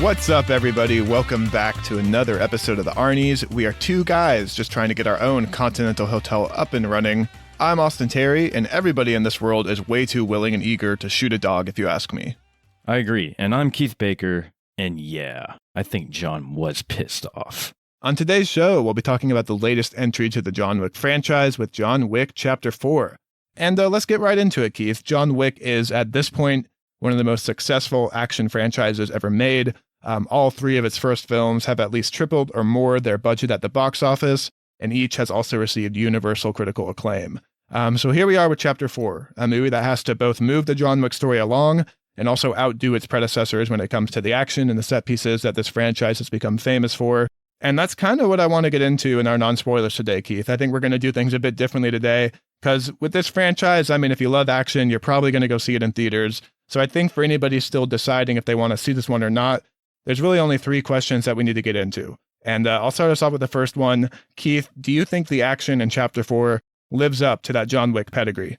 What's up, everybody? Welcome back to another episode of the Arnies. We are two guys just trying to get our own Continental Hotel up and running. I'm Austin Terry, and everybody in this world is way too willing and eager to shoot a dog, if you ask me. I agree, and I'm Keith Baker, and yeah, I think John was pissed off. On today's show, we'll be talking about the latest entry to the John Wick franchise with John Wick Chapter 4. And let's get right into it, Keith. John Wick is, at this point, one of the most successful action franchises ever made. All three of its first films have at least tripled or more their budget at the box office, and each has also received universal critical acclaim. So here we are with Chapter 4, a movie that has to both move the John Wick story along and also outdo its predecessors when it comes to the action and the set pieces that this franchise has become famous for. And that's kind of what I want to get into in our non-spoilers today, Keith. I think we're going to do things a bit differently today, because with this franchise, I mean, if you love action, you're probably going to go see it in theaters. So I think for anybody still deciding if they want to see this one or not, there's really only three questions that we need to get into. And I'll start us off with the first one. Keith, do you think the action in Chapter 4 lives up to that John Wick pedigree?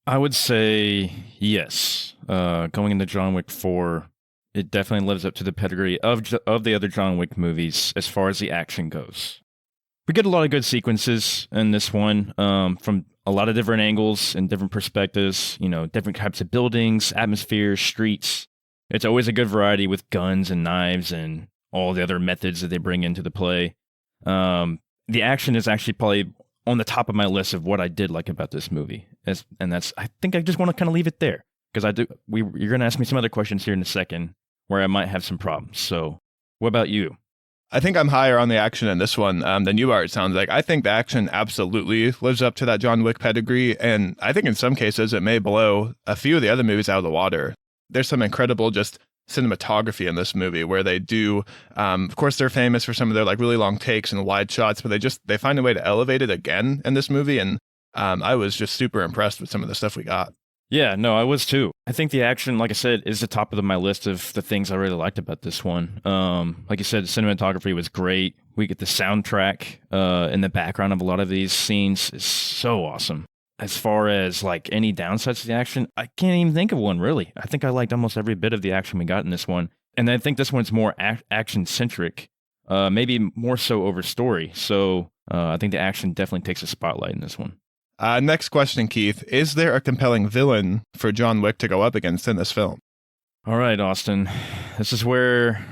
I would say yes. Going into John Wick 4, it definitely lives up to the pedigree of the other John Wick movies as far as the action goes. We get a lot of good sequences in this one from a lot of different angles and different perspectives, you know, different types of buildings, atmospheres, streets. It's always a good variety with guns and knives and all the other methods that they bring into the play. The action is actually probably on the top of my list of what I did like about this movie. I think I just want to kind of leave it there, because you're going to ask me some other questions here in a second where I might have some problems. So what about you? I think I'm higher on the action in this one than you are, it sounds like. I think the action absolutely lives up to that John Wick pedigree, and I think in some cases it may blow a few of the other movies out of the water. There's some incredible just cinematography in this movie where they do, of course they're famous for some of their like really long takes and wide shots, but they find a way to elevate it again in this movie, and I was just super impressed with some of the stuff we got. Yeah, no, I was too. I think the action, like I said, is the top of my list of the things I really liked about this one. Like you said, the cinematography was great. We get the soundtrack in the background of a lot of these scenes is so awesome. As far as like any downsides to the action, I can't even think of one really. I think I liked almost every bit of the action we got in this one. And I think this one's more action-centric, maybe more so over story. So I think the action definitely takes a spotlight in this one. Next question, Keith. Is there a compelling villain for John Wick to go up against in this film? All right, Austin. This is where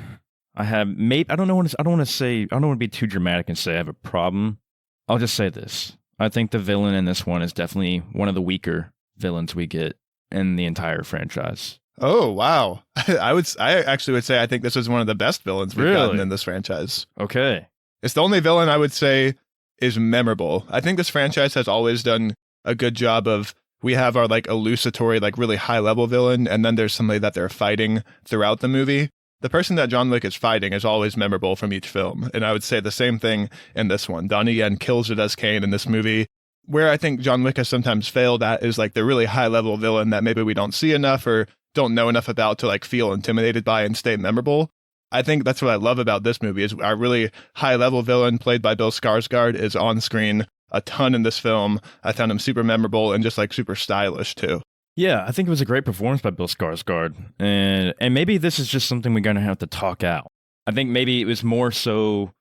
I have I don't want to be too dramatic and say I have a problem. I'll just say this. I think the villain in this one is definitely one of the weaker villains we get in the entire franchise. Oh, wow. I actually would say I think this is one of the best villains we've gotten in this franchise. Okay. It's the only villain I would say is memorable. I think this franchise has always done a good job of, we have our like elucidatory, like really high level villain, and then there's somebody that they're fighting throughout the movie. The person that John Wick is fighting is always memorable from each film, and I would say the same thing in this one. Donnie Yen kills it as Kane in this movie. Where I think John Wick has sometimes failed at is like the really high level villain that maybe we don't see enough or don't know enough about to like feel intimidated by and stay memorable. I think that's what I love about this movie is our really high-level villain played by Bill Skarsgård is on screen a ton in this film. I found him super memorable and just like super stylish too. Yeah, I think it was a great performance by Bill Skarsgård. And maybe this is just something we're going to have to talk out. I think maybe it was more so,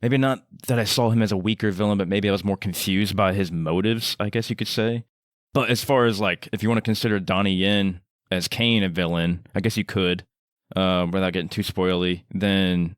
maybe not that I saw him as a weaker villain, but maybe I was more confused by his motives, I guess you could say. But as far as like, if you want to consider Donnie Yen as Kane a villain, I guess you could. Without getting too spoily, then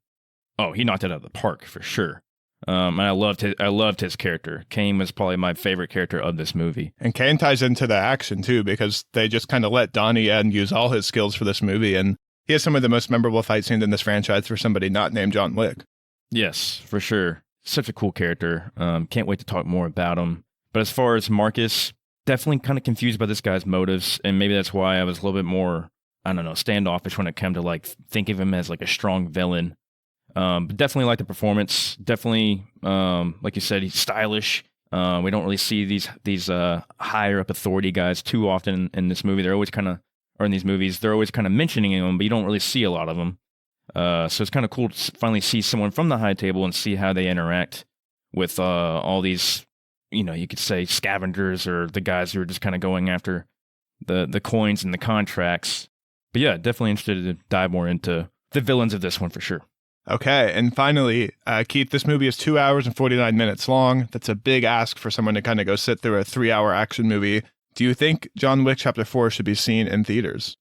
he knocked it out of the park for sure. And I loved his character. Kane was probably my favorite character of this movie. And Kane ties into the action too, because they just kind of let Donnie Yen use all his skills for this movie, and he has some of the most memorable fight scenes in this franchise for somebody not named John Wick. Yes, for sure. Such a cool character. Can't wait to talk more about him. But as far as Marcus, definitely kind of confused by this guy's motives, and maybe that's why I was a little bit more, I don't know, standoffish when it came to like think of him as like a strong villain. But definitely like the performance. Definitely, like you said, he's stylish. We don't really see these higher up authority guys too often in this movie. They're always kind of, or in these movies, they're always kind of mentioning him, but you don't really see a lot of them. So it's kind of cool to finally see someone from the high table and see how they interact with all these, you know, you could say scavengers or the guys who are just kind of going after the coins and the contracts. But yeah, definitely interested to dive more into the villains of this one for sure. Okay, and finally, Keith, this movie is 2 hours and 49 minutes long. That's a big ask for someone to kind of go sit through a 3-hour action movie. Do you think John Wick Chapter 4 should be seen in theaters?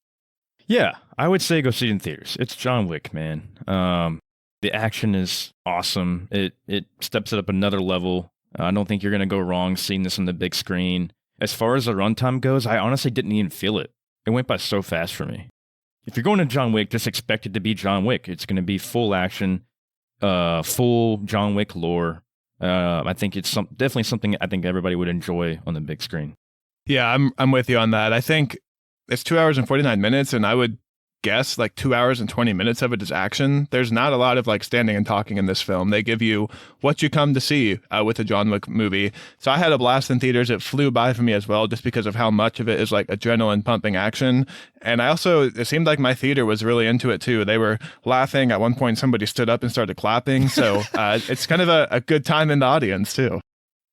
Yeah, I would say go see it in theaters. It's John Wick, man. The action is awesome. It steps it up another level. I don't think you're going to go wrong seeing this on the big screen. As far as the runtime goes, I honestly didn't even feel it. It went by so fast for me. If you're going to John Wick, just expect it to be John Wick. It's going to be full action, full John Wick lore. I think it's definitely something I think everybody would enjoy on the big screen. Yeah, I'm with you on that. I think it's 2 hours and 49 minutes, and I would guess like 2 hours and 20 minutes of it is action. There's not a lot of like standing and talking in this film. They give you what you come to see with a John Wick movie. So I had a blast in theaters. It flew by for me as well, just because of how much of it is like adrenaline pumping action. And it seemed like my theater was really into it too. They were laughing. At one point, somebody stood up and started clapping. So it's kind of a good time in the audience too.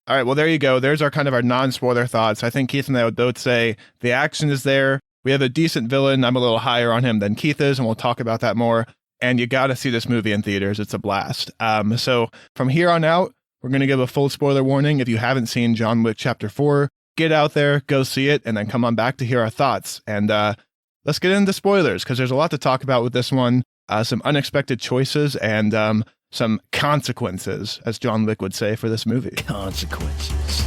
All right, well, there you go. There's our non-spoiler thoughts. I think Keith and I would both say the action is there. We have a decent villain. I'm a little higher on him than Keith is, and we'll talk about that more. And you got to see this movie in theaters. It's a blast. So from here on out, we're going to give a full spoiler warning. If you haven't seen John Wick Chapter 4, get out there, go see it, and then come on back to hear our thoughts. And let's get into spoilers, because there's a lot to talk about with this one. Some unexpected choices and some consequences, as John Wick would say, for this movie. Consequences.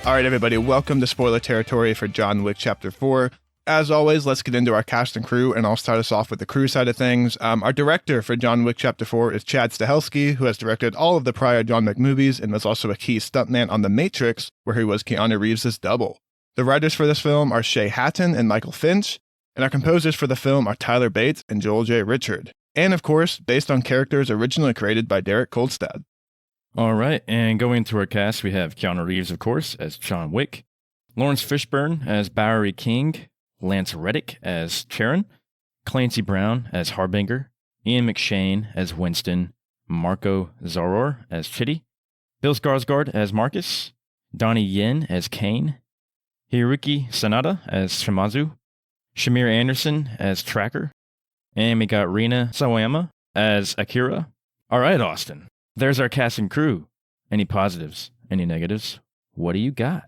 All right, everybody, welcome to spoiler territory for John Wick Chapter 4. As always, let's get into our cast and crew, and I'll start us off with the crew side of things. Our director for John Wick Chapter 4 is Chad Stahelski, who has directed all of the prior John Wick movies and was also a key stuntman on The Matrix, where he was Keanu Reeves' double. The writers for this film are Shay Hatten and Michael Finch, and our composers for the film are Tyler Bates and Joel J. Richard. And of course, based on characters originally created by Derek Kolstad. All right, and going into our cast, we have Keanu Reeves, of course, as John Wick, Laurence Fishburne as Bowery King, Lance Reddick as Charon, Clancy Brown as Harbinger, Ian McShane as Winston, Marco Zaror as Chitty, Bill Skarsgård as Marcus, Donnie Yen as Kane, Hiroyuki Sanada as Shimazu, Shamir Anderson as Tracker, and we got Rina Sawayama as Akira. All right, Austin. There's our cast and crew. Any positives? Any negatives? What do you got?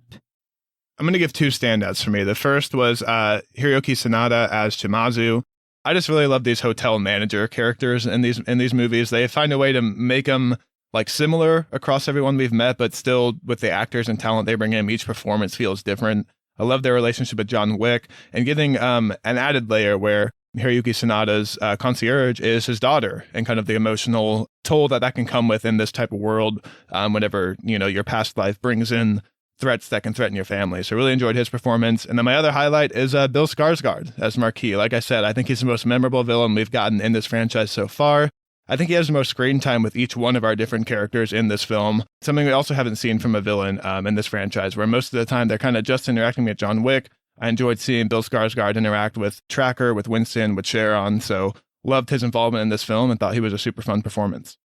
I'm going to give two standouts for me. The first was Hiroyuki Sanada as Shimazu. I just really love these hotel manager characters in these movies. They find a way to make them like similar across everyone we've met, but still with the actors and talent they bring in, each performance feels different. I love their relationship with John Wick, and getting an added layer where Hiroyuki Sanada's concierge is his daughter, and kind of the emotional toll that can come with in this type of world whenever, your past life brings in threats that can threaten your family. So really enjoyed his performance. And then my other highlight is Bill Skarsgård as Marquis. Like I said, I think he's the most memorable villain we've gotten in this franchise so far. I think he has the most screen time with each one of our different characters in this film. Something we also haven't seen from a villain in this franchise, where most of the time they're kind of just interacting with John Wick. I enjoyed seeing Bill Skarsgård interact with Tracker, with Winston, with Sharon. So loved his involvement in this film and thought he was a super fun performance.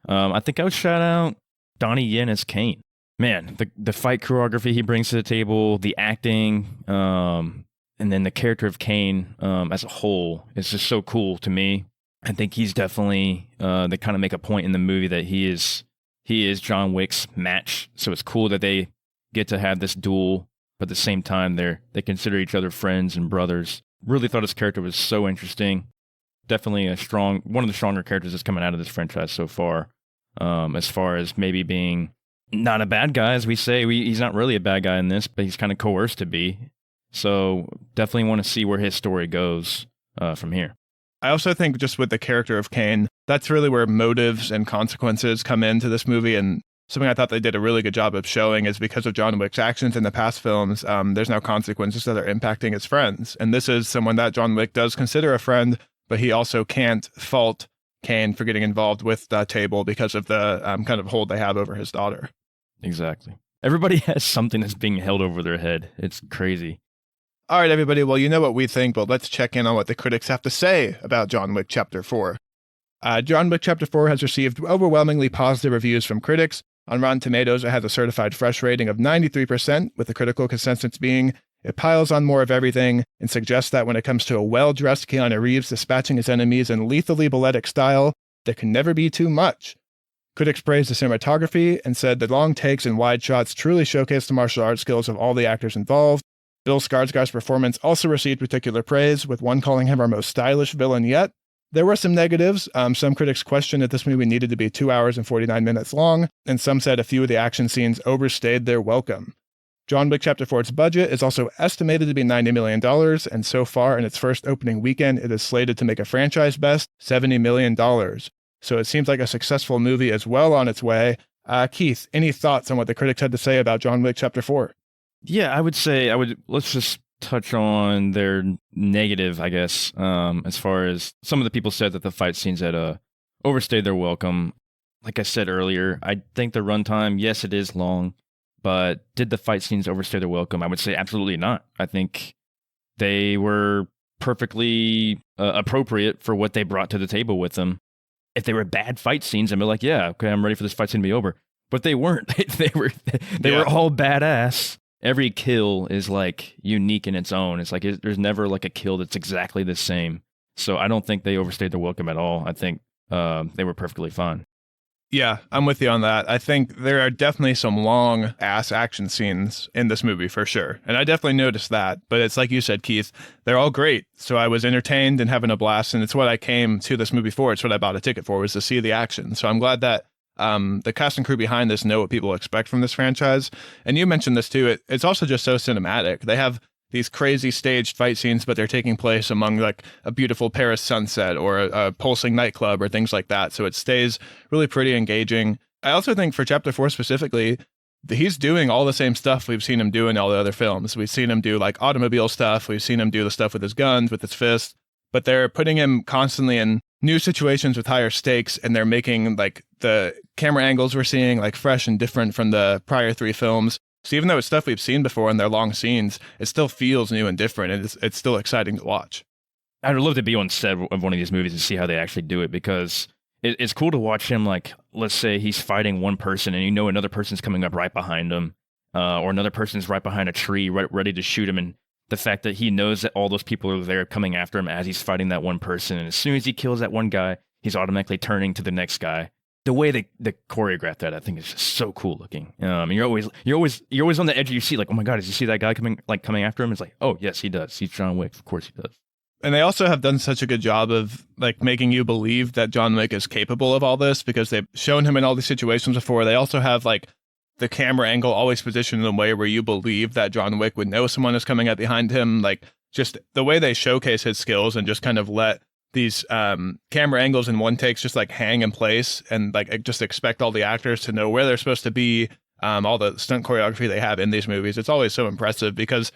I think I would shout out Donnie Yen as Kane. Man, the fight choreography he brings to the table, the acting, and then the character of Kane as a whole is just so cool to me. I think he's definitely, they kind of make a point in the movie that he is John Wick's match. So it's cool that they get to have this duel, but at the same time, they consider each other friends and brothers. Really thought his character was so interesting. Definitely one of the stronger characters that's coming out of this franchise so far. As far as maybe being not a bad guy, as we say, he's not really a bad guy in this, but he's kind of coerced to be. So definitely want to see where his story goes from here. I also think just with the character of Kane, that's really where motives and consequences come into this movie. And something I thought they did a really good job of showing is because of John Wick's actions in the past films, there's now consequences that are impacting his friends. And this is someone that John Wick does consider a friend, but he also can't fault Kane for getting involved with that table because of the kind of hold they have over his daughter. Exactly. Everybody has something that's being held over their head. It's crazy. All right, everybody. Well, you know what we think, but let's check in on what the critics have to say about John Wick Chapter 4. John Wick Chapter 4 has received overwhelmingly positive reviews from critics, On Rotten Tomatoes, it has a certified fresh rating of 93%, with the critical consensus being it piles on more of everything and suggests that when it comes to a well-dressed Keanu Reeves dispatching his enemies in lethally balletic style, there can never be too much. Critics praised the cinematography and said the long takes and wide shots truly showcase the martial arts skills of all the actors involved. Bill Skarsgård's performance also received particular praise, with one calling him our most stylish villain yet. There were some negatives. Some critics questioned if this movie needed to be 2 hours and 49 minutes long, and some said a few of the action scenes overstayed their welcome. John Wick Chapter 4's budget is also estimated to be $90 million, and so far in its first opening weekend, it is slated to make a franchise best $70 million. So it seems like a successful movie is well on its way. Keith, any thoughts on what the critics had to say about John Wick Chapter 4? Yeah, let's just touch on their negative, I guess, as far as some of the people said that the fight scenes had overstayed their welcome. Like I said earlier, I think the runtime, yes, it is long, but did the fight scenes overstay their welcome? I would say absolutely not. I think they were perfectly appropriate for what they brought to the table with them. If they were bad fight scenes, I'd be like, yeah, okay, I'm ready for this fight scene to be over. But they weren't. They were all badass. Every kill is like unique in its own. It's like there's never like a kill that's exactly the same. So I don't think they overstayed their welcome at all. I think they were perfectly fine. Yeah, I'm with you on that. I think there are definitely some long ass action scenes in this movie for sure. And I definitely noticed that. But it's like you said, Keith, they're all great. So I was entertained and having a blast. And it's what I came to this movie for. It's what I bought a ticket for, was to see the action. So I'm glad that the cast and crew behind this know what people expect from this franchise. And you mentioned this too. It's also just so cinematic. They have these crazy staged fight scenes, but they're taking place among like a beautiful Paris sunset or a pulsing nightclub or things like that. So it stays really pretty engaging. I also think for Chapter 4 specifically, he's doing all the same stuff we've seen him do in all the other films. We've seen him do like automobile stuff. We've seen him do the stuff with his guns, with his fists, but they're putting him constantly in new situations with higher stakes, and they're making like the camera angles we're seeing like fresh and different from the prior 3 films. So even though it's stuff we've seen before in their long scenes, it still feels new and different, and it's still exciting to watch. I'd love to be on set of one of these movies and see how they actually do it, because it's cool to watch him, like, let's say he's fighting one person and another person's coming up right behind him, or another person's right behind a tree ready to shoot him, and the fact that he knows that all those people are there coming after him as he's fighting that one person, and as soon as he kills that one guy, he's automatically turning to the next guy. The way they choreograph that, I think, is just so cool looking. And you're always on the edge of your seat, like, oh my god, does you see that guy coming after him? It's like, oh yes, he does. He's John Wick, of course he does. And they also have done such a good job of like making you believe that John Wick is capable of all this, because they've shown him in all these situations before. They also have like the camera angle always positioned in a way where you believe that John Wick would know someone is coming up behind him. Like just the way they showcase his skills and just kind of let these camera angles in one takes just like hang in place, and like just expect all the actors to know where they're supposed to be. All the stunt choreography they have in these movies, it's always so impressive, because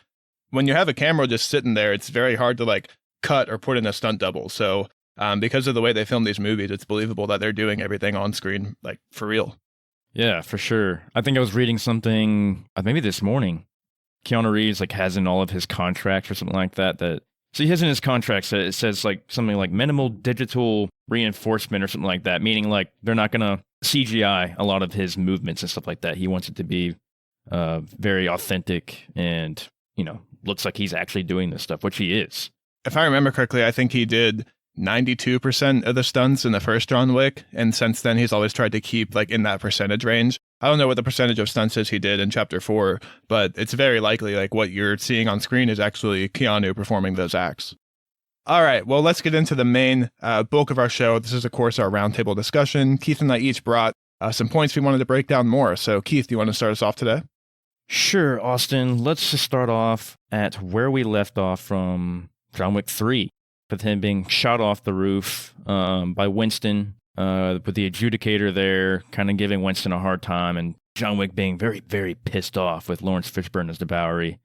when you have a camera just sitting there, it's very hard to like cut or put in a stunt double. So because of the way they film these movies, it's believable that they're doing everything on screen, like for real. Yeah, for sure. I think I was reading something maybe this morning. Keanu Reeves like has in all of his contracts or something like that. So he has in his contracts that it says like something like minimal digital reinforcement or something like that, meaning like they're not going to CGI a lot of his movements and stuff like that. He wants it to be very authentic and, looks like he's actually doing this stuff, which he is. If I remember correctly, I think he did 92% of the stunts in the first John Wick, and since then he's always tried to keep like in that percentage range. I don't know what the percentage of stunts is he did in Chapter 4, but it's very likely like what you're seeing on screen is actually Keanu performing those acts. All right, well, let's get into the main bulk of our show. This is, of course, our roundtable discussion. Keith and I each brought some points we wanted to break down more. So, Keith, do you want to start us off today? Sure, Austin. Let's just start off at where we left off from John Wick 3, with him being shot off the roof by Winston, with the adjudicator there kind of giving Winston a hard time, and John Wick being very, very pissed off with Laurence Fishburne as the Bowery.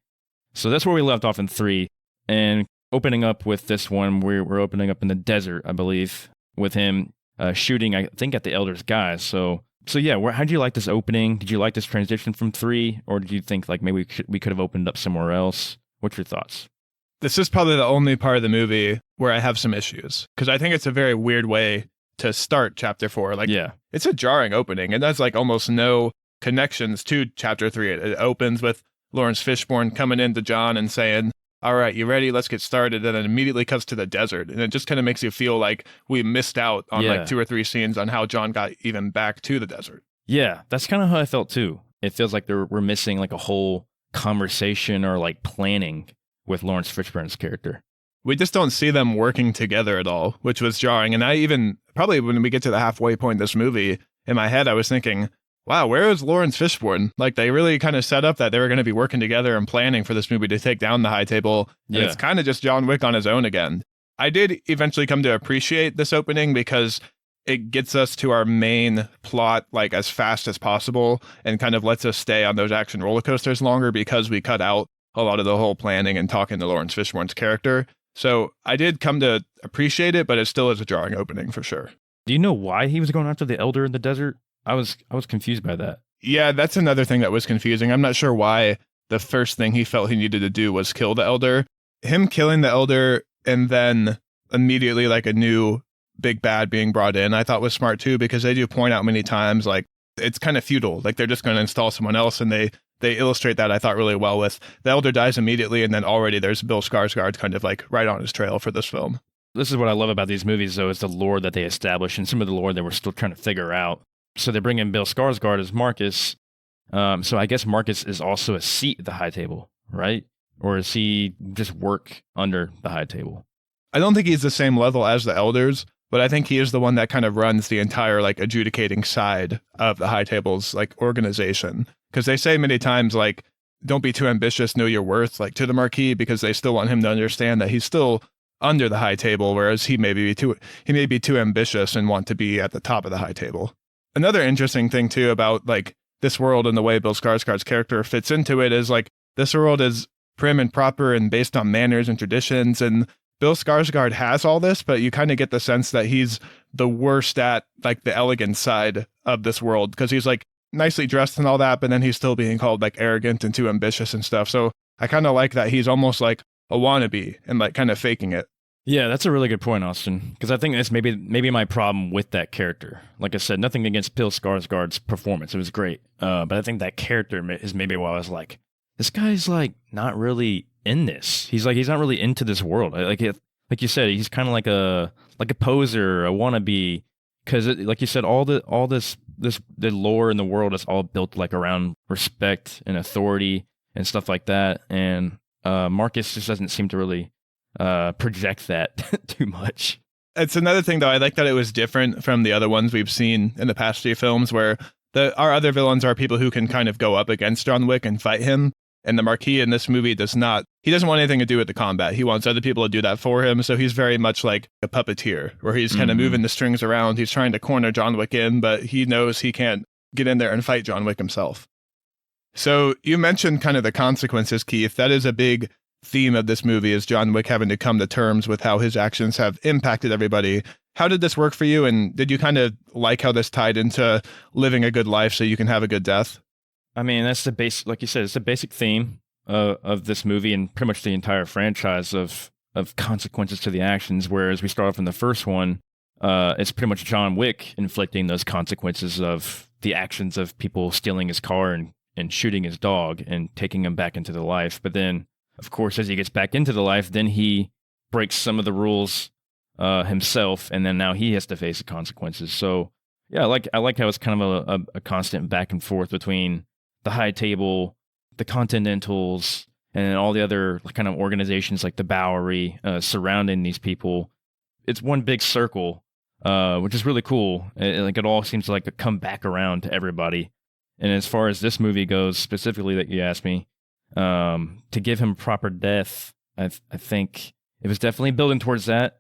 So that's where we left off in 3. And opening up with this one, we're opening up in the desert, I believe, with him shooting, I think, at the Elder's guys. So yeah, how'd you like this opening? Did you like this transition from 3? Or did you think like maybe we could have opened up somewhere else? What's your thoughts? This is probably the only part of the movie where I have some issues, because I think it's a very weird way to start chapter 4. Like, Yeah. it's a jarring opening. It has like almost no connections to chapter 3. It opens with Laurence Fishburne coming into John and saying, all right, you ready? Let's get started. And then immediately cuts to the desert. And it just kind of makes you feel like we missed out on like 2 or 3 scenes on how John got even back to the desert. Yeah, that's kind of how I felt too. It feels like we're missing like a whole conversation or like planning with Laurence Fishburne's character. We just don't see them working together at all, which was jarring. And I even, probably when we get to the halfway point of this movie, in my head, I was thinking, wow, where is Laurence Fishburne? Like, they really kind of set up that they were going to be working together and planning for this movie to take down the high table. And it's kind of just John Wick on his own again. I did eventually come to appreciate this opening because it gets us to our main plot like as fast as possible and kind of lets us stay on those action roller coasters longer because we cut out a lot of the whole planning and talking to Laurence Fishburne's character. So I did come to appreciate it, but it still is a jarring opening for sure. Do you know why he was going after the elder in the desert? I was confused by that. Yeah, that's another thing that was confusing. I'm not sure why the first thing he felt he needed to do was kill the elder. Him killing the elder and then immediately like a new big bad being brought in, I thought was smart too, because they do point out many times like it's kind of futile. Like they're just going to install someone else, and they illustrate that I thought really well with the elder dies immediately, and then already there's Bill Skarsgård kind of like right on his trail for this film. This is what I love about these movies, though, is the lore that they establish and some of the lore that we're still trying to figure out. So they bring in Bill Skarsgård as Marcus. So I guess Marcus is also a seat at the high table, right? Or is he just work under the high table? I don't think he's the same level as the elders, but I think he is the one that kind of runs the entire like adjudicating side of the high table's like organization. Because they say many times like, don't be too ambitious, know your worth, like to the Marquis, because they still want him to understand that he's still under the high table, whereas he may be too ambitious and want to be at the top of the high table. Another interesting thing too about like this world and the way Bill Skarsgård's character fits into it is like this world is prim and proper and based on manners and traditions, and Bill Skarsgård has all this, but you kind of get the sense that he's the worst at like the elegant side of this world, because he's like nicely dressed and all that, but then he's still being called like arrogant and too ambitious and stuff. So I kind of like that he's almost like a wannabe and like kind of faking it. Yeah, that's a really good point, Austin, because I think that's maybe my problem with that character. Like I said, nothing against Bill Skarsgård's performance. It was great. But I think that character is maybe why I was like, this guy's like not really in this. He's not really into this world. Like you said, he's kind of like a poser, a wannabe, because like you said, the lore in the world is all built like around respect and authority and stuff like that. And Marcus just doesn't seem to really project that too much. It's another thing though, I like that it was different from the other ones we've seen in the past few films, where our other villains are people who can kind of go up against John Wick and fight him, and the Marquis in this movie doesn't want anything to do with the combat. He wants other people to do that for him, so he's very much like a puppeteer, where he's kind of moving the strings around. He's trying to corner John Wick in, but he knows he can't get in there and fight John Wick himself. So you mentioned kind of the consequences, Keith. That is a big theme of this movie, is John Wick having to come to terms with how his actions have impacted everybody. How did this work for you? And did you kind of like how this tied into living a good life so you can have a good death? I mean, that's the base, like you said, it's the basic theme of this movie and pretty much the entire franchise of consequences to the actions. Whereas we start off in the first one, it's pretty much John Wick inflicting those consequences of the actions of people stealing his car and shooting his dog and taking him back into the life. But then, of course, as he gets back into the life, then he breaks some of the rules himself, and then now he has to face the consequences. So, yeah, I like how it's kind of a constant back and forth between the high table, the Continentals, and all the other kind of organizations like the Bowery surrounding these people. It's one big circle, which is really cool. It all seems to like come back around to everybody. And as far as this movie goes, specifically that you asked me, to give him proper death, I think it was definitely building towards that.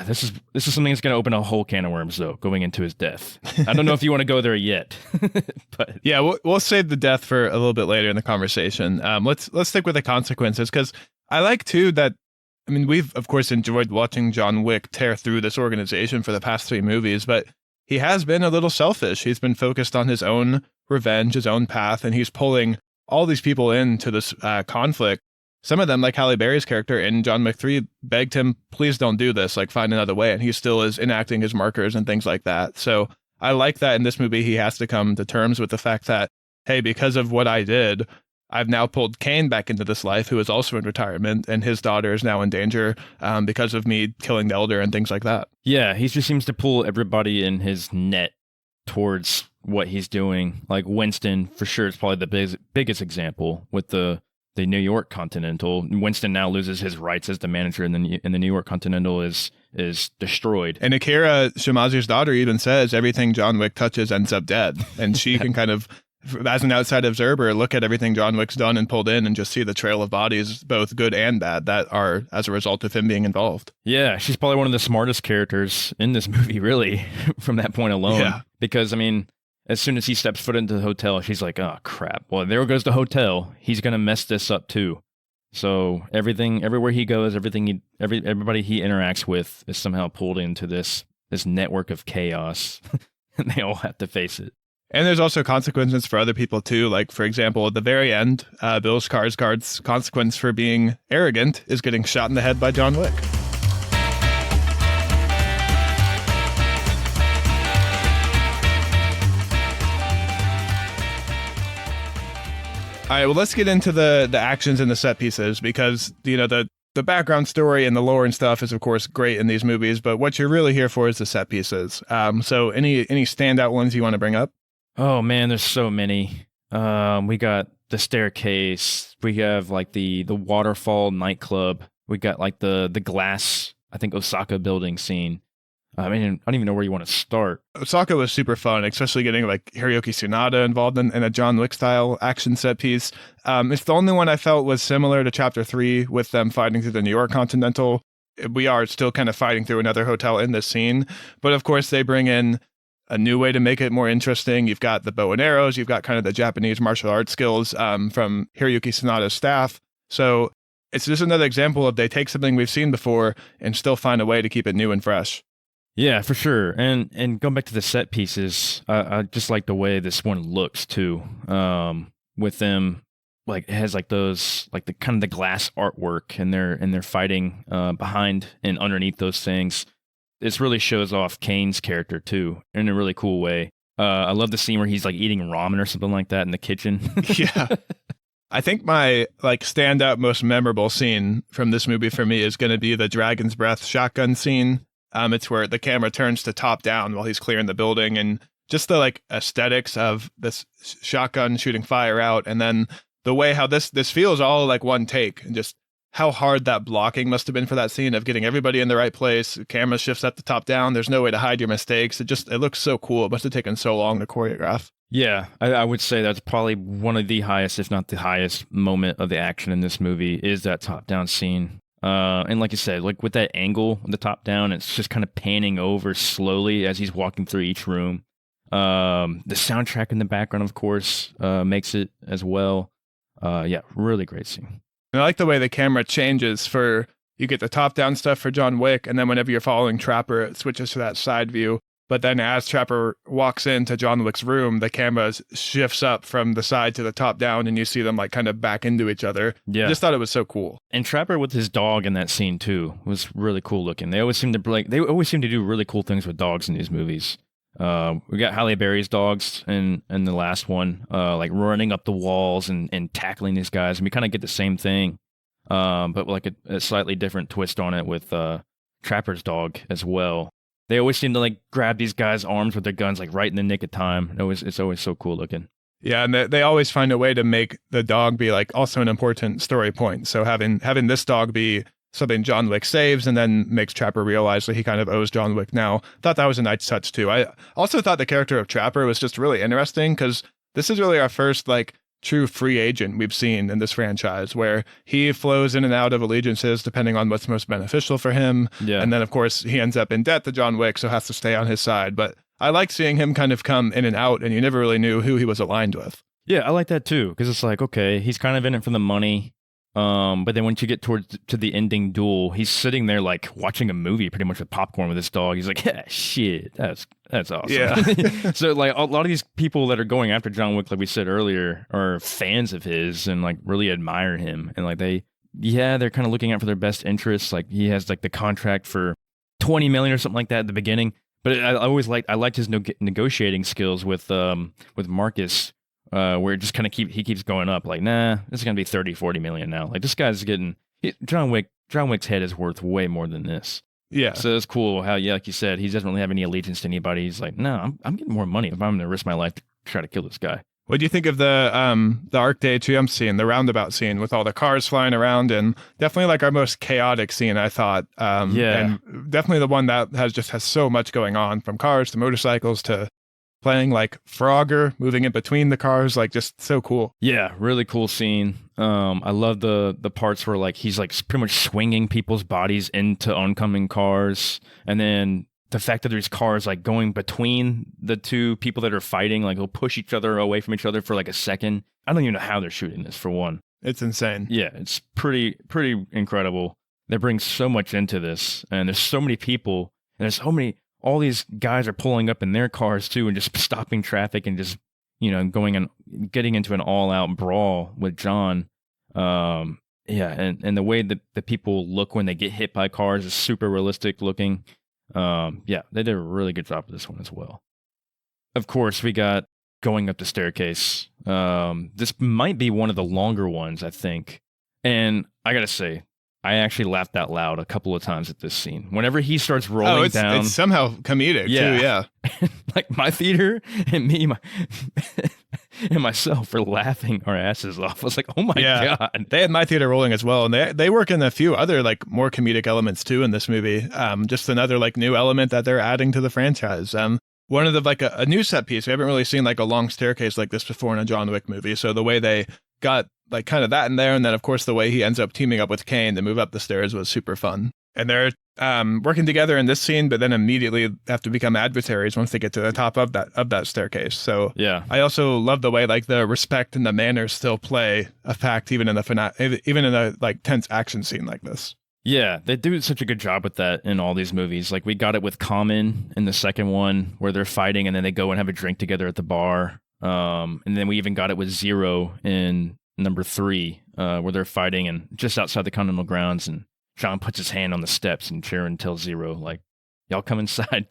This is something that's going to open a whole can of worms, though, going into his death. I don't know if you want to go there yet, but yeah, we'll save the death for a little bit later in the conversation. Let's stick with the consequences, because I like too that. I mean, we've of course enjoyed watching John Wick tear through this organization for the past 3 movies, but he has been a little selfish. He's been focused on his own revenge, his own path, and he's pulling all these people into this conflict some of them, like Halle Berry's character in John Wick 3, begged him, please don't do this, like find another way. And he still is enacting his markers and things like that. So I like that in this movie, he has to come to terms with the fact that, hey, because of what I did, I've now pulled Kane back into this life, who is also in retirement, and his daughter is now in danger because of me killing the elder and things like that. Yeah, he just seems to pull everybody in his net towards what he's doing. Like Winston, for sure, is probably the biggest example with the New York Continental. Winston now loses his rights as the manager, and the New York Continental is destroyed. And Akira Shimazu's daughter even says everything John Wick touches ends up dead. And she can kind of, as an outside observer, look at everything John Wick's done and pulled in and just see the trail of bodies, both good and bad, that are as a result of him being involved. Yeah, she's probably one of the smartest characters in this movie, really, from that point alone. Yeah. Because, I mean, as soon as he steps foot into the hotel, she's like, oh, crap. Well, there goes the hotel. He's going to mess this up, too. So everywhere he goes, everybody he interacts with is somehow pulled into this network of chaos, and they all have to face it. And there's also consequences for other people, too. Like, for example, at the very end, Bill Skarsgård's consequence for being arrogant is getting shot in the head by John Wick. All right, well, let's get into the actions and the set pieces, because, you know, the background story and the lore and stuff is, of course, great in these movies, but what you're really here for is the set pieces. So any standout ones you want to bring up? Oh, man, there's so many. We got the staircase. We have, like, the waterfall nightclub. We got, like, the glass, I think, Osaka building scene. I mean, I don't even know where you want to start. Osaka was super fun, especially getting like Hiroyuki Sanada involved in a John Wick style action set piece. It's the only one I felt was similar to Chapter 3 with them fighting through the New York Continental. We are still kind of fighting through another hotel in this scene. But of course, they bring in a new way to make it more interesting. You've got the bow and arrows. You've got kind of the Japanese martial arts skills from Hiroyuki Sanada's staff. So it's just another example of they take something we've seen before and still find a way to keep it new and fresh. Yeah, for sure. And going back to the set pieces, I just like the way this one looks too. With them, like it has like those, like the kind of the glass artwork, and they're fighting behind and underneath those things. This really shows off Kane's character too in a really cool way. I love the scene where he's like eating ramen or something like that in the kitchen. Yeah. I think my like standout, most memorable scene from this movie for me is going to be the Dragon's Breath shotgun scene. It's where the camera turns to top down while he's clearing the building, and just the like aesthetics of this shotgun shooting fire out, and then the way how this feels all like one take, and just how hard that blocking must have been for that scene of getting everybody in the right place. The camera shifts at the top down. There's no way to hide your mistakes. It looks so cool. It must have taken so long to choreograph. Yeah, I would say that's probably one of the highest, if not the highest, moment of the action in this movie is that top down scene. And like you said, like with that angle, the top down, it's just kind of panning over slowly as he's walking through each room. The soundtrack in the background, of course, makes it as well. Yeah, really great scene. And I like the way the camera changes you get the top down stuff for John Wick, and then whenever you're following Trapper, it switches to that side view. But then as Trapper walks into John Wick's room, the camera shifts up from the side to the top down, and you see them like kind of back into each other. Yeah. I just thought it was so cool. And Trapper with his dog in that scene too was really cool looking. They always seem to do really cool things with dogs in these movies. We got Halle Berry's dogs in the last one, like running up the walls and tackling these guys, and we kind of get the same thing, but like a slightly different twist on it with Trapper's dog as well. They always seem to like grab these guys' arms with their guns like right in the nick of time. It's always so cool looking. Yeah, and they always find a way to make the dog be like also an important story point. So having this dog be something John Wick saves and then makes Trapper realize that he kind of owes John Wick now. Thought that was a nice touch too. I also thought the character of Trapper was just really interesting because this is really our first like true free agent we've seen in this franchise, where he flows in and out of allegiances depending on what's most beneficial for him. Yeah. And then, of course, he ends up in debt to John Wick, so has to stay on his side. But I like seeing him kind of come in and out, and you never really knew who he was aligned with. Yeah, I like that too, because it's like, okay, he's kind of in it for the money. But then once you get to the ending duel, he's sitting there like watching a movie pretty much with popcorn with his dog. He's like, yeah, shit, that's awesome. Yeah. So like a lot of these people that are going after John Wick, like we said earlier, are fans of his and like really admire him. And like they yeah, they're kind of looking out for their best interests. Like he has like the contract for 20 million or something like that at the beginning. But I liked his negotiating skills with Marcus, where it just kind of he keeps going up. Like, nah, this is gonna be 30, 40 million now. Like this guy's getting John Wick's head is worth way more than this. Yeah. So it's cool how, yeah, like you said, he doesn't really have any allegiance to anybody. He's like, no, I'm getting more money if I'm gonna risk my life to try to kill this guy. What do you think of the Arc de Triomphe scene, the roundabout scene with all the cars flying around, and definitely like our most chaotic scene, I thought. Yeah. And definitely the one that has so much going on, from cars to motorcycles to playing like Frogger, moving in between the cars, like just so cool. Yeah, really cool scene. I love the parts where like he's like pretty much swinging people's bodies into oncoming cars, and then the fact that there's cars like going between the two people that are fighting, like they'll push each other away from each other for like a second. I don't even know how they're shooting this, for one. It's insane. Yeah, it's pretty incredible. They bring so much into this, and there's so many people, and there's so many. All these guys are pulling up in their cars too, and just stopping traffic, and just going and getting into an all-out brawl with John. Yeah, and the way that the people look when they get hit by cars is super realistic looking. Yeah, they did a really good job with this one as well. Of course, we got going up the staircase. This might be one of the longer ones, I think. And I gotta say, I actually laughed out loud a couple of times at this scene. Whenever he starts rolling down. It's somehow comedic, too, yeah. Like my theater and me and myself were laughing our asses off. I was like, oh my God. They had my theater rolling as well. And they work in a few other like more comedic elements too in this movie. Just another like new element that they're adding to the franchise. One of the like a new set piece. We haven't really seen like a long staircase like this before in a John Wick movie. So the way they got like kind of that in there, and then of course the way he ends up teaming up with Kane to move up the stairs was super fun. And they're working together in this scene, but then immediately have to become adversaries once they get to the top of that staircase. So yeah, I also love the way like the respect and the manners still play a fact even in a like tense action scene like this. Yeah, they do such a good job with that in all these movies. Like we got it with Common in the second one, where they're fighting and then they go and have a drink together at the bar. And then we even got it with Zero in number 3, where they're fighting and just outside the Continental Grounds, and John puts his hand on the steps and Sharon tells Zero, like, y'all come inside,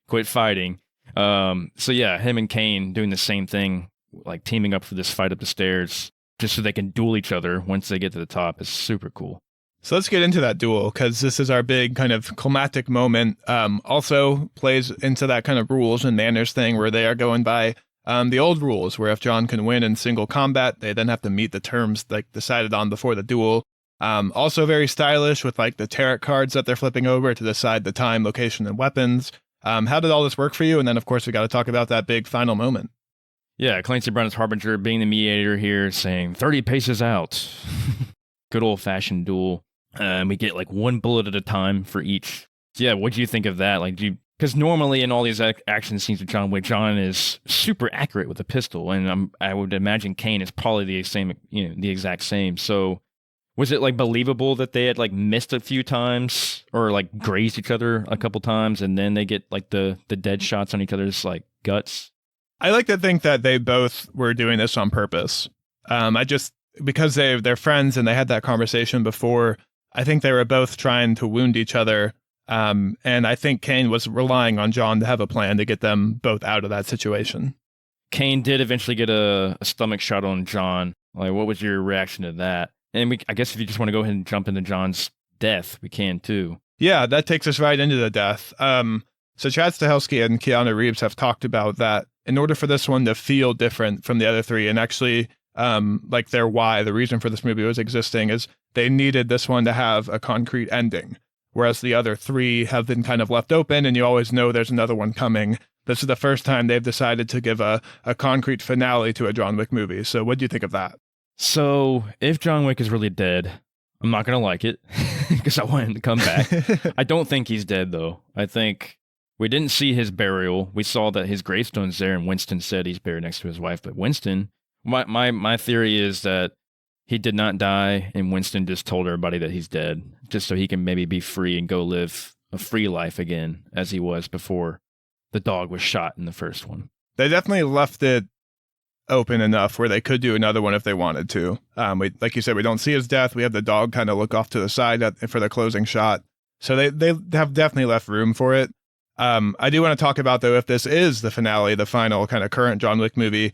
quit fighting. So yeah, him and Kane doing the same thing, like teaming up for this fight up the stairs, just so they can duel each other once they get to the top, is super cool. So let's get into that duel, because this is our big kind of climactic moment. Also plays into that kind of rules and manners thing where they are going by the old rules, where if John can win in single combat, they then have to meet the terms like decided on before the duel. Also very stylish with like the tarot cards that they're flipping over to decide the time, location, and weapons. How did all this work for you? And then, of course, we got to talk about that big final moment. Yeah, Clancy Brown is Harbinger being the mediator here, saying 30 paces out. Good old-fashioned duel. We get like one bullet at a time for each. Yeah, what do you think of that? Like, because normally in all these action scenes with John Wick, John is super accurate with a pistol, and I would imagine Kane is probably the exact same. So, was it like believable that they had like missed a few times or like grazed each other a couple times, and then they get like the dead shots on each other's like guts? I like to think that they both were doing this on purpose. Because they're friends and they had that conversation before. I think they were both trying to wound each other. And I think Kane was relying on John to have a plan to get them both out of that situation. Kane did eventually get a stomach shot on John. Like, what was your reaction to that? And I guess if you just want to go ahead and jump into John's death, we can too. Yeah, that takes us right into the death. So Chad Stahelski and Keanu Reeves have talked about that in order for this one to feel different from the other three, and actually like their why, the reason for this movie was existing, is they needed this one to have a concrete ending, whereas the other three have been kind of left open and you always know there's another one coming. This is the first time they've decided to give a concrete finale to a John Wick movie. So what do you think of that? So if John Wick is really dead, I'm not going to like it because I want him to come back. I don't think he's dead, though. I think we didn't see his burial. We saw that his gravestone's there, and Winston said he's buried next to his wife. But Winston, my theory is that he did not die, and Winston just told everybody that he's dead, just so he can maybe be free and go live a free life again, as he was before the dog was shot in the first one. They definitely left it open enough where they could do another one if they wanted to. Like you said, we don't see his death. We have the dog kind of look off to the side for the closing shot. So they have definitely left room for it. I do want to talk about, though, if this is the finale, the final kind of current John Wick movie,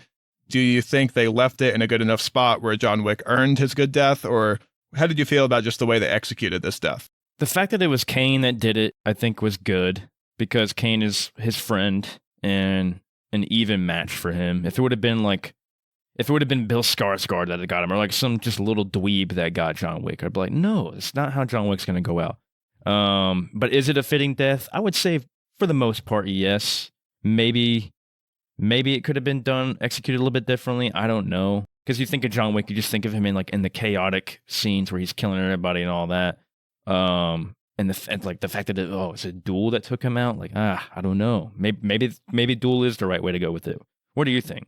do you think they left it in a good enough spot where John Wick earned his good death? Or how did you feel about just the way they executed this death? The fact that it was Kane that did it, I think, was good because Kane is his friend and an even match for him. If it would have been Bill Skarsgård that had got him, or like some just little dweeb that got John Wick, I'd be like, no, it's not how John Wick's going to go out. But is it a fitting death? I would say for the most part, yes. Maybe it could have been executed a little bit differently. I don't know. Because you think of John Wick, you just think of him in the chaotic scenes where he's killing everybody and all that. And the fact that it's a duel that took him out. I don't know. Maybe duel is the right way to go with it. What do you think?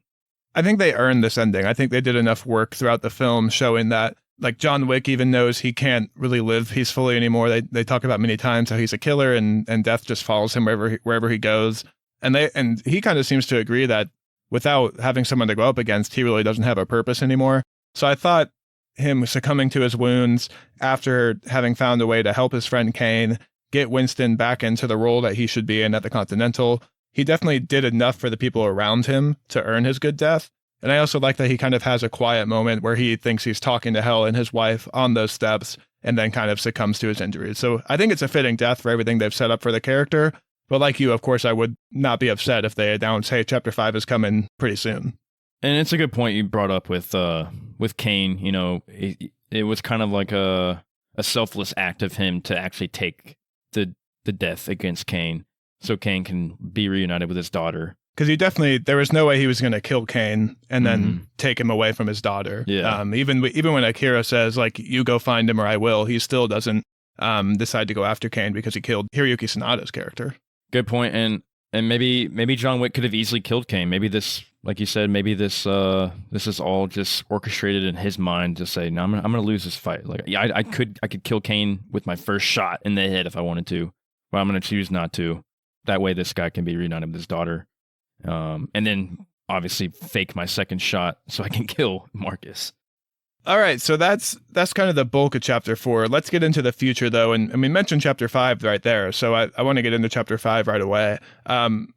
I think they earned this ending. I think they did enough work throughout the film showing that John Wick even knows he can't really live peacefully anymore. They talk about many times how he's a killer and death just follows him wherever he goes. And he kind of seems to agree that without having someone to go up against, he really doesn't have a purpose anymore. So I thought him succumbing to his wounds after having found a way to help his friend Kane get Winston back into the role that he should be in at the Continental, he definitely did enough for the people around him to earn his good death. And I also like that he kind of has a quiet moment where he thinks he's talking to Hell and his wife on those steps and then kind of succumbs to his injuries. So I think it's a fitting death for everything they've set up for the character. But like you, of course, I would not be upset if they announced, hey, Chapter 5 is coming pretty soon. And it's a good point you brought up with Kane. You know, it was kind of like a selfless act of him to actually take the death against Kane so Kane can be reunited with his daughter. Because there was no way he was going to kill Kane and then take him away from his daughter. Yeah. Even when Akira says, you go find him or I will, he still doesn't decide to go after Kane because he killed Hiroyuki Sanada's character. Good point. And maybe John Wick could have easily killed Kane. Maybe this, like you said, this is all just orchestrated in his mind to say, no, I'm gonna lose this fight. I could kill Kane with my first shot in the head if I wanted to, but I'm gonna choose not to. That way, this guy can be reunited with his daughter, and then obviously fake my second shot so I can kill Marcus. All right, so that's kind of the bulk of Chapter 4. Let's get into the future, though, and we mentioned Chapter 5 right there, so I want to get into Chapter 5 right away.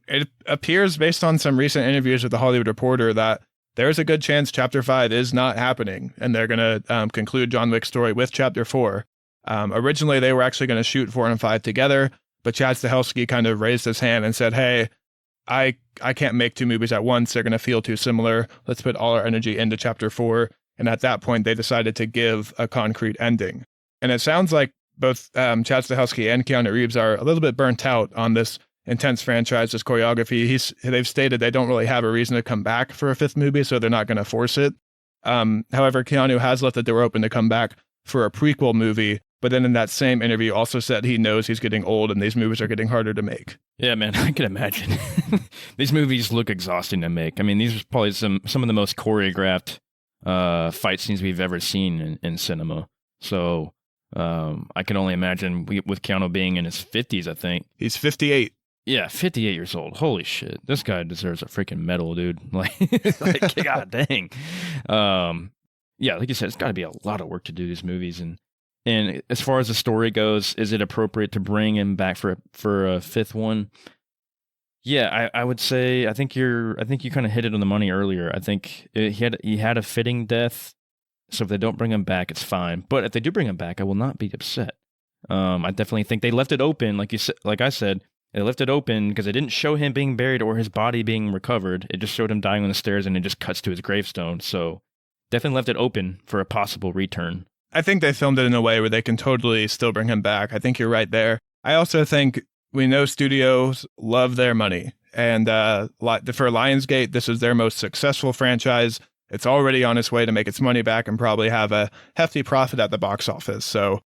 It appears, based on some recent interviews with The Hollywood Reporter, that there's a good chance Chapter 5 is not happening, and they're going to conclude John Wick's story with Chapter 4. Originally, they were actually going to shoot 4 and 5 together, but Chad Stahelski kind of raised his hand and said, hey, I can't make 2 movies at once. They're going to feel too similar. Let's put all our energy into Chapter 4. And at that point, they decided to give a concrete ending. And it sounds like both Chad Stahelski and Keanu Reeves are a little bit burnt out on this intense franchise, this choreography. They've stated they don't really have a reason to come back for a 5th movie, so they're not going to force it. However, Keanu has left the door open to come back for a prequel movie, but then in that same interview also said he knows he's getting old and these movies are getting harder to make. Yeah, man, I can imagine. These movies look exhausting to make. I mean, these are probably some of the most choreographed fight scenes we've ever seen in cinema. So I can only imagine with Keanu being in his 50s, I think. He's 58. Yeah, 58 years old. Holy shit. This guy deserves a freaking medal, dude. God dang. Yeah, like you said, it's got to be a lot of work to do these movies. And as far as the story goes, is it appropriate to bring him back for a 5th one? Yeah, I would say I think you kind of hit it on the money earlier. I think he had a fitting death, so if they don't bring him back, it's fine. But if they do bring him back, I will not be upset. I definitely think they left it open, like I said, they left it open because they didn't show him being buried or his body being recovered. It just showed him dying on the stairs, and it just cuts to his gravestone. So definitely left it open for a possible return. I think they filmed it in a way where they can totally still bring him back. I think you're right there. I also think we know studios love their money. And for Lionsgate, this is their most successful franchise. It's already on its way to make its money back and probably have a hefty profit at the box office. So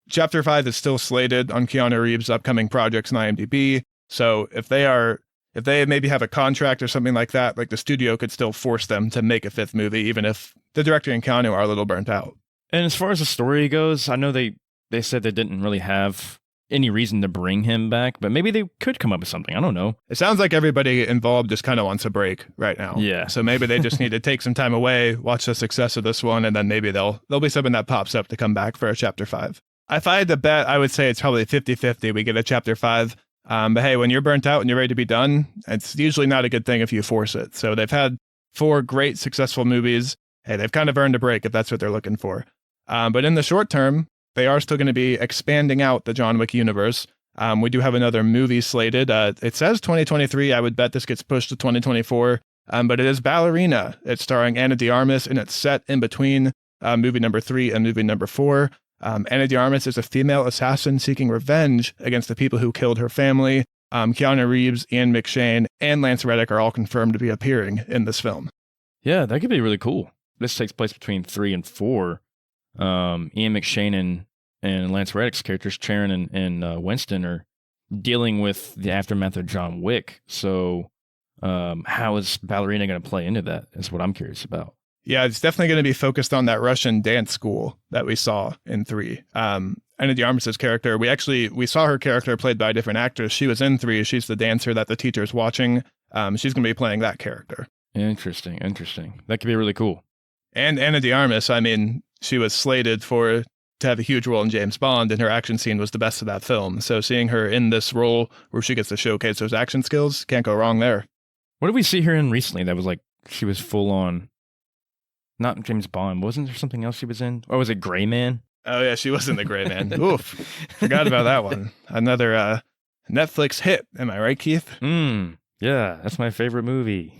Chapter 5 is still slated on Keanu Reeves' upcoming projects in IMDb. So if they maybe have a contract or something like that, the studio could still force them to make a 5th movie, even if the director and Keanu are a little burnt out. And as far as the story goes, I know they said they didn't really have any reason to bring him back, but maybe they could come up with something. I don't know. It sounds like everybody involved just kind of wants a break right now. Yeah. So maybe they just need to take some time away, watch the success of this one, and then maybe there'll be something that pops up to come back for a chapter 5. If I had to bet, I would say it's probably 50-50 we get a chapter 5. But hey, when you're burnt out and you're ready to be done, it's usually not a good thing if you force it. So they've had 4 great, successful movies. Hey, they've kind of earned a break if that's what they're looking for. But in the short term, they are still going to be expanding out the John Wick universe. We do have another movie slated. It says 2023. I would bet this gets pushed to 2024. But it is Ballerina. It's starring Ana de Armas, and it's set in between movie number 3 and movie number 4. Ana de Armas is a female assassin seeking revenge against the people who killed her family. Keanu Reeves, Ian McShane, and Lance Reddick are all confirmed to be appearing in this film. Yeah, that could be really cool. This takes place between 3 and 4. Ian McShane and Lance Reddick's characters, Sharon and Winston, are dealing with the aftermath of John Wick. So how is Ballerina going to play into that is what I'm curious about. Yeah, it's definitely going to be focused on that Russian dance school that we saw in 3. Ana de Armas' character, we saw her character played by a different actress. She was in 3. She's the dancer that the teacher's watching. She's going to be playing that character. Interesting. That could be really cool. And Ana de Armas, I mean, she was slated to have a huge role in James Bond, and her action scene was the best of that film. So seeing her in this role where she gets to showcase those action skills, can't go wrong there. What did we see her in recently that was like, she was full on, not James Bond, wasn't there something else she was in? Or was it Gray Man? Oh yeah, she was in The Gray Man. Oof, forgot about that one. Another Netflix hit. Am I right, Keith? Yeah, that's my favorite movie.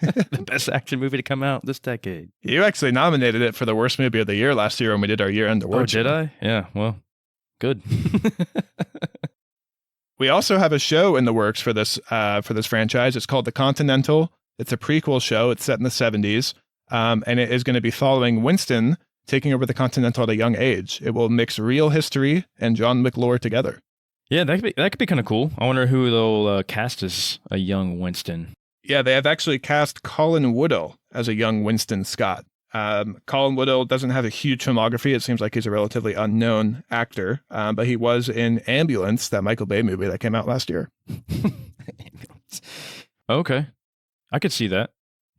The best action movie to come out this decade. You actually nominated it for the worst movie of the year last year when we did our year-end award. Oh, did I? Yeah, well, good. We also have a show in the works for this franchise. It's called The Continental. It's a prequel show. It's set in the 70s, and it is going to be following Winston taking over the Continental at a young age. It will mix real history and John Wick lore together. Yeah, that could be kind of cool. I wonder who they'll cast as a young Winston. Yeah, they have actually cast Colin Woodall as a young Winston Scott. Colin Woodall doesn't have a huge filmography. It seems like he's a relatively unknown actor, but he was in Ambulance, that Michael Bay movie that came out last year. Okay. I could see that.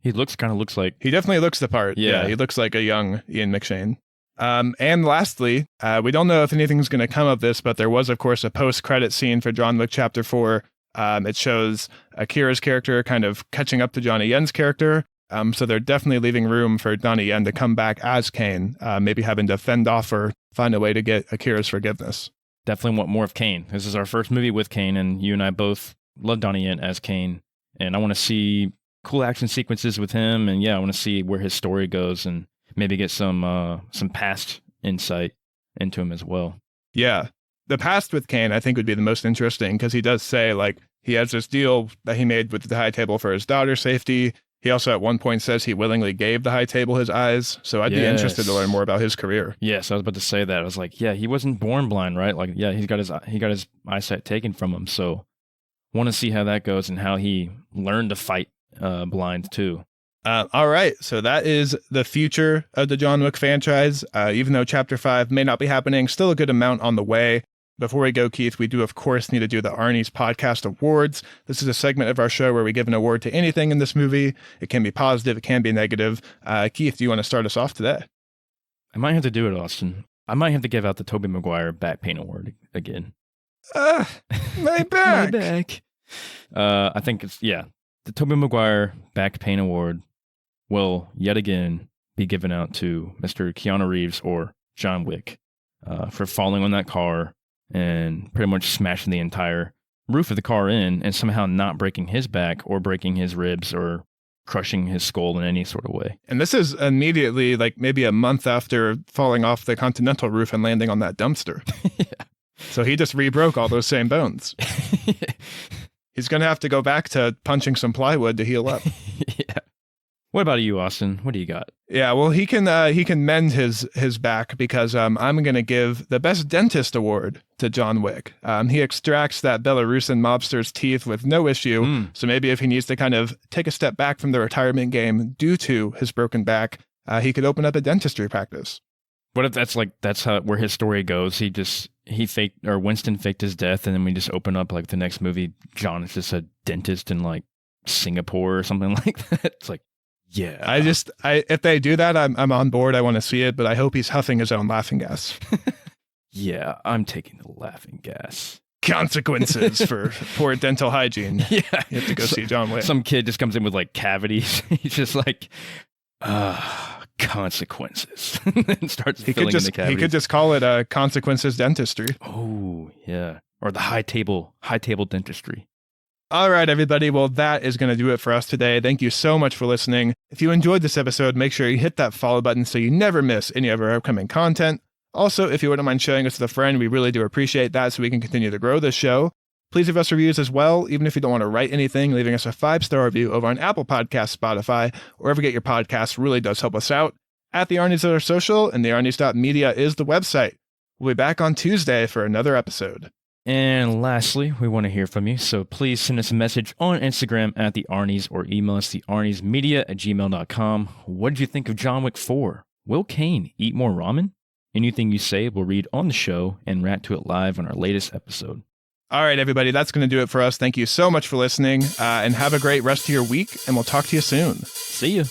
He definitely looks the part. Yeah, he looks like a young Ian McShane. And lastly, we don't know if anything's going to come of this, but there was, of course, a post-credit scene for John Wick Chapter 4. It shows Akira's character kind of catching up to Donnie Yen's character. So they're definitely leaving room for Donnie Yen to come back as Kane, maybe having to fend off or find a way to get Akira's forgiveness. Definitely want more of Kane. This is our first movie with Kane, and you and I both love Donnie Yen as Kane. And I want to see cool action sequences with him, and I want to see where his story goes and maybe get some past insight into him as well. Yeah. The past with Kane, I think, would be the most interesting because he does say, like, he has this deal that he made with the High Table for his daughter's safety. He also at one point says he willingly gave the High Table his eyes. So I'd be interested to learn more about his career. Yes, I was about to say that. I was like, he wasn't born blind, right? Like, he got his eyesight taken from him. So want to see how that goes and how he learned to fight blind too. All right, so that is the future of the John Wick franchise. Even though Chapter 5 may not be happening, still a good amount on the way. Before we go, Keith, we do, of course, need to do the Arnies Podcast Awards. This is a segment of our show where we give an award to anything in this movie. It can be positive, it can be negative. Keith, do you want to start us off today? I might have to do it, Austin. I might have to give out the Tobey Maguire Back Pain Award again. My back! My back. I think it's, the Tobey Maguire Back Pain Award will yet again be given out to Mr. Keanu Reeves or John Wick for falling on that car and pretty much smashing the entire roof of the car in and somehow not breaking his back or breaking his ribs or crushing his skull in any sort of way. And this is immediately, like maybe a month after falling off the Continental roof and landing on that dumpster. Yeah. So he just re-broke all those same bones. He's going to have to go back to punching some plywood to heal up. Yeah. What about you, Austin? What do you got? Yeah, well, he can mend his back because I'm going to give the Best Dentist Award to John Wick. He extracts that Belarusian mobster's teeth with no issue. So maybe if he needs to kind of take a step back from the retirement game due to his broken back, he could open up a dentistry practice. What if that's how where his story goes? Winston faked his death, and then we just open up like the next movie. John is just a dentist in like Singapore or something like that. It's like, yeah. If they do that, I'm on board. I want to see it, but I hope he's huffing his own laughing gas. Yeah, I'm taking the laughing gas. Consequences for poor dental hygiene. Yeah. You have to go see John Wick. Some kid just comes in with like cavities. He's just like, consequences. And starts filling in the cavities. He could just call it consequences dentistry. Oh, yeah. Or the high table dentistry. All right, everybody. Well, that is going to do it for us today. Thank you so much for listening. If you enjoyed this episode, make sure you hit that follow button so you never miss any of our upcoming content. Also, if you wouldn't mind sharing us with a friend, we really do appreciate that so we can continue to grow this show. Please leave us reviews as well, even if you don't want to write anything. Leaving us a 5-star review over on Apple Podcasts, Spotify, wherever you get your podcasts really does help us out. At the Arnies are social, and the Arnies.media is the website. We'll be back on Tuesday for another episode. And lastly, we want to hear from you, so please send us a message on Instagram at the Arnies or email us thearniesmedia@gmail.com. What did you think of John Wick 4? Will Kane eat more ramen? Anything you say, we'll read on the show and react to it live on our latest episode. All right, everybody, that's going to do it for us. Thank you so much for listening, and have a great rest of your week, and we'll talk to you soon. See you.